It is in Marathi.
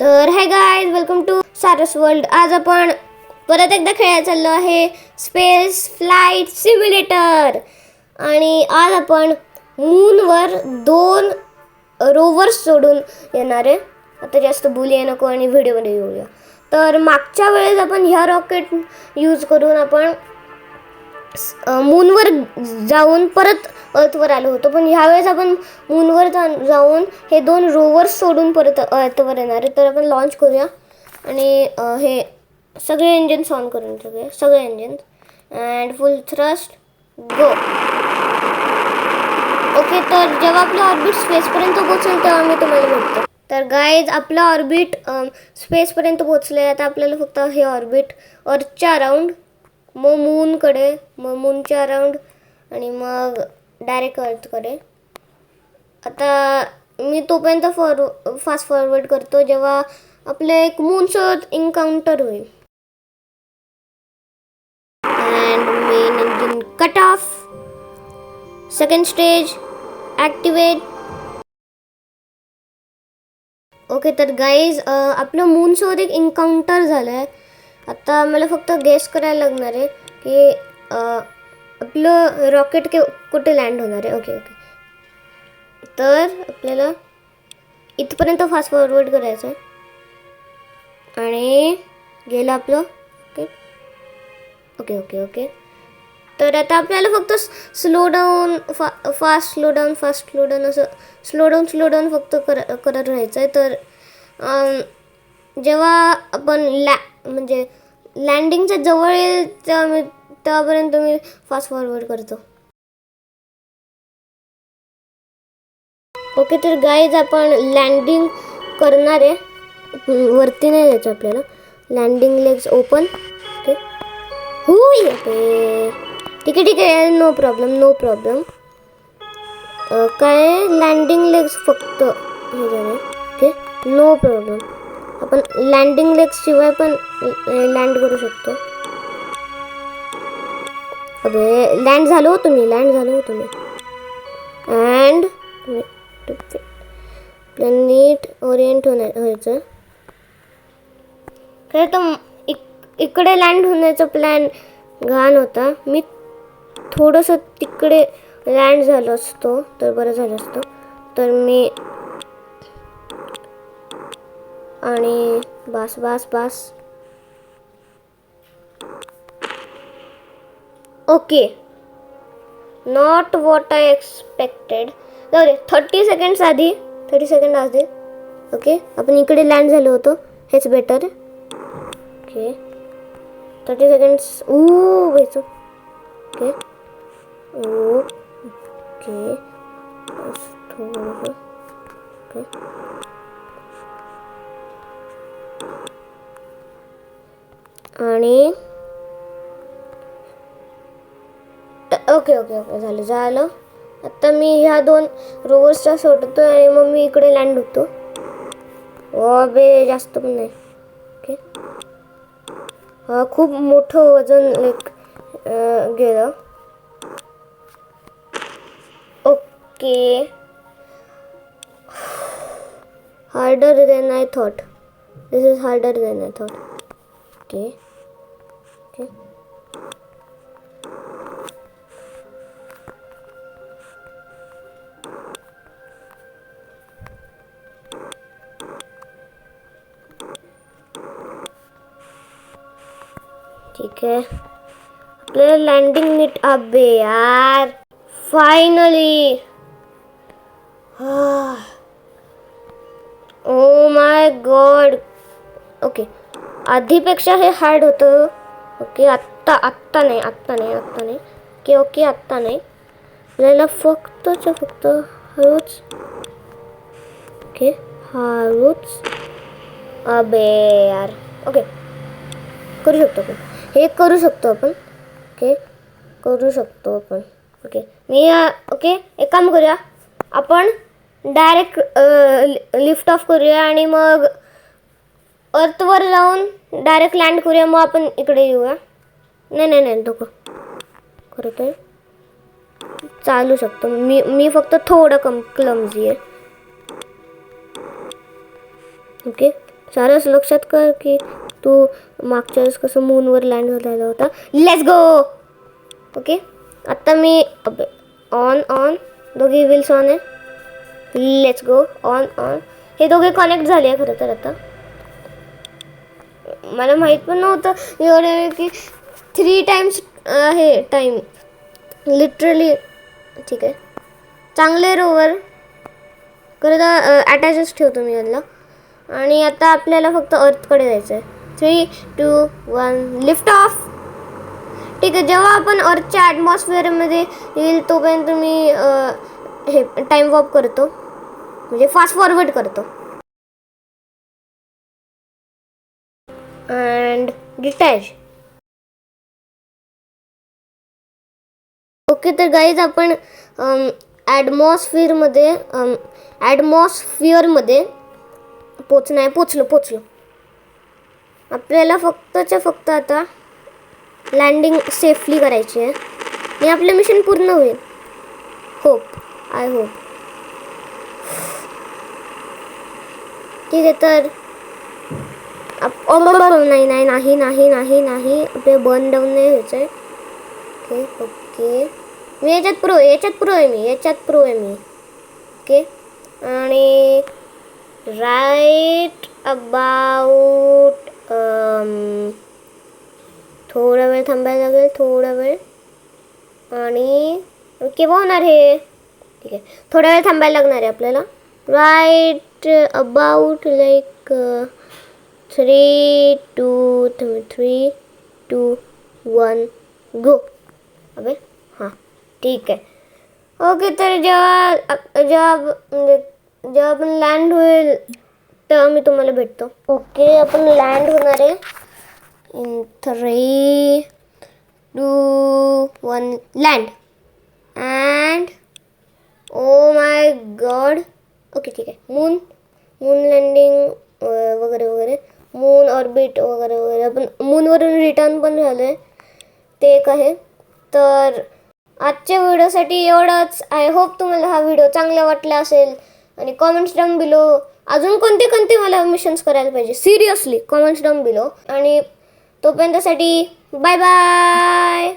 तर हाय गाइस, वेलकम टू सारस वर्ल्ड. आज आपण परत एकदा खेळायला चाललो आहे स्पेस फ्लाइट सिम्युलेटर. आणि आज आपण मूनवर 2 रोवर्स सोडून येणार आहे. आता जास्त बोलूया नको आणि व्हिडिओमध्ये येऊया. तर मागच्या वेळेस आपण ह्या रॉकेट यूज करून आपण मूनवर जाऊन परत अर्थवर आलो होतो. पण ह्यावेळेस आपण मूनवर जाऊन हे 2 रोवर्स सोडून परत अर्थवर येणार आहे. तर आपण लॉन्च करूया आणि हे सगळे इंजिन्स ऑन करून टाकूया, सगळे engines. And full thrust go. Okay, तर जेव्हा आपलं ऑर्बिट स्पेसपर्यंत पोहोचेल तेव्हा मी तुम्हाला भेटतो. तर गाईज, आपलं ऑर्बिट स्पेसपर्यंत पोहोचलं आहे. आता आपल्याला फक्त हे ऑर्बिट अर्थच्या अराउंड, मग मूनकडे, मग मूनच्या अराउंड आणि मग डायरेक्ट अर्थकडे. आता मी तोपर्यंत फास्ट फॉरवर्ड करतो जेव्हा आपलं एक मूनसोबत एन्काउंटर होईल. And main engine cut off. Second stage activate. Okay, तर गाईज, आपलं मूनसोबत एक एन्काउंटर झालं आहे. आता मला फक्त गेस करायला लागणार आहे की आपलं रॉकेट कुठे लँड होणार आहे. ओके ओके, तर आपल्याला इथपर्यंत फास्ट फॉरवर्ड करायचं आहे आणि गेलं आपलं. ओके ओके ओके ओके, तर आता आपल्याला फक्त slow down, fast slow down, fast slow down, असं स्लो डाऊन फक्त करत राहायचं आहे. तर जेव्हा आपण म्हणजे लँडिंगच्या जवळ येईल तेव्हापर्यंत मी फास्ट फॉरवर्ड करतो. ओके, तर गाईज, आपण लँडिंग करणार आहे. वरती नाही जायचं आपल्याला. Landing legs open. ओके, ठीक आहे, नो प्रॉब्लेम. काय लँडिंग लेग्स फक्त हे झाले. Okay, no problem. आपण लँडिंग लेग्स शिवाय पण लँड करू शकतो. अबे, लँड झालो होतो मी. अँड नीट ओरिएंट व्हायचं. खरं तर इकडे लँड होण्याचा प्लॅन घाण होता. मी थोडंसं तिकडे लँड झालो असतो तर बरं झालं असतं. तर मी आणि बास. Okay, not what I expected. जाऊ दे, 30 सेकंड आधी. ओके, आपण इकडे लँड झालो होतो, हेच बेटर. Okay, 30 seconds. व्हायचं. ओके ओके ओके, आणि ओके झालं. आता मी ह्या 2 रोवर्सचा सोडतो आणि मग मी इकडे लँड होतो. जास्त पण नाही. ओके, खूप मोठं वजन गेलं. Okay, harder than I thought. This is harder than I thought. Okay, ठीक आहे. आपल्याला लँडिंग नीट. अबे यार, finally. Oh my God. Okay, आधीपेक्षा हे हार्ड होतं. ओके, आत्ता नाही. ओके, आत्ता नाही. आपल्याला फक्त हळूच. ओके, हळूच. अबे यार. ओके, करू शकतो आपण. ओके, ओके, एक काम करूया. आपण डायरेक्ट लिफ्ट ऑफ करूया आणि मग अर्थवर जाऊन डायरेक्ट लँड करूया. मग आपण इकडे येऊया. नाही नको. खरं तर चालू शकतो मी फक्त थोडं क्लमजी आहे. ओके, सारस लक्षात कर की तू मागच्या वेळेस कसं मूनवर लँड झालेला होता. Let's go. ओके, आत्ता मी ऑन दोघे व्हील्स ऑन आहे. Let's go. ऑन. हे दोघे कनेक्ट झाले खरं तर. आता मला माहीत पण नव्हतं एवढं की 3 टाइम्स आहे टाईम लिटरली. ठीक आहे, चांगले रोवर खरं तर अटॅचच ठेवतो मी याला. आणि आता आपल्याला फक्त अर्थकडे जायचं आहे. 3, 2, 1 लिफ्ट ऑफ. ठीक आहे, जेव्हा आपण अर्थच्या ॲटमॉस्फिअरमध्ये येईल तोपर्यंत मी हे टाईम वॉर्प करतो, म्हणजे फास्ट फॉरवर्ड करतो. And detach. ओके, तर गाईज आपण ॲटमॉस्फिअरमध्ये पोचलो. आपल्याला फक्त आता लँडिंग सेफली करायची आहे आणि आपलं मिशन पूर्ण होईल. I hope. ठीक आहे, तर नाही आपले बर्न डाऊन नाही व्हायचं आहे. ओके, मी याच्यात प्रो आहे मी. ओके, आणि राईट अबाउट थोडा वेळ थांबायला लागेल. आणि केव्हा होणार हे? ठीक आहे, थोडा वेळ थांबायला लागणार आहे आपल्याला. राईट अबाउट लाईक 3, 2, 1 गो. अबे हां, ठीक आहे. ओके, तर जेव्हा आपण लँड होईल तेव्हा मी तुम्हाला भेटतो. ओके, आपण लँड होणार आहे in 3, 2, 1 land. And O my God. Okay, ठीक आहे. मून लँडिंग वगैरे मून ऑर्बिट वगैरे आपण मूनवरून रिटर्न पण झालो आहे, ते एक आहे. तर आजच्या व्हिडिओसाठी एवढंच. आय होप तुम्हाला हा व्हिडिओ चांगला वाटला असेल. आणि कॉमेंट्स डाऊन बिलो अजून कोणते मला मिशन्स करायला पाहिजे, सिरियसली कॉमेंट्स डाऊन बिलो. आणि तोपर्यंतसाठी बाय बाय.